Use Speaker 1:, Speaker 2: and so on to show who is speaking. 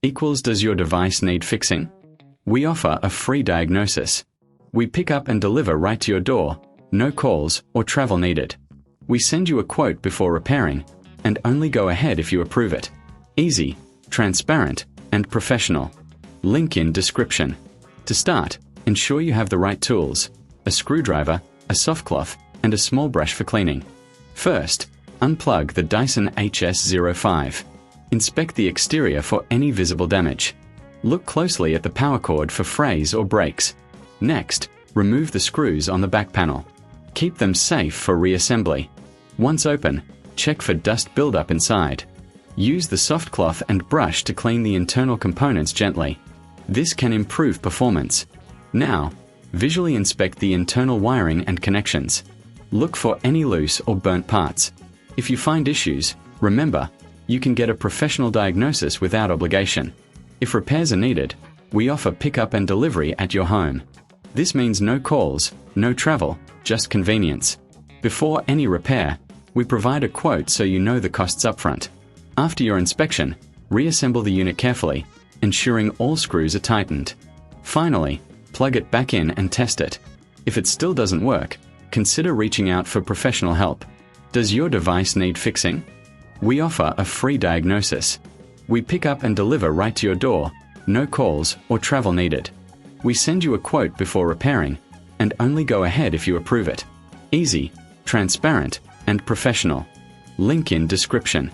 Speaker 1: equals does your device need fixing? We offer a free diagnosis. We pick up and deliver right to your door, no calls or travel needed. We send you a quote before repairing, and only go ahead if you approve it. Easy, transparent, and professional. Link in description. To start, ensure you have the right tools: a screwdriver, a soft cloth, and a small brush for cleaning. First, unplug the Dyson HS05. Inspect the exterior for any visible damage. Look closely at the power cord for frays or breaks. Next, remove the screws on the back panel. Keep them safe for reassembly. Once open, check for dust buildup inside. Use the soft cloth and brush to clean the internal components gently. This can improve performance. Now, visually inspect the internal wiring and connections. Look for any loose or burnt parts. If you find issues, remember, you can get a professional diagnosis without obligation. If repairs are needed, we offer pickup and delivery at your home. This means no calls, no travel, just convenience. Before any repair, we provide a quote so you know the costs upfront. After your inspection, reassemble the unit carefully, ensuring all screws are tightened. Finally, plug it back in and test it. If it still doesn't work, consider reaching out for professional help. Does your device need fixing? We offer a free diagnosis. We pick up and deliver right to your door, no calls or travel needed. We send you a quote before repairing, and only go ahead if you approve it. Easy, transparent, and professional. Link in description.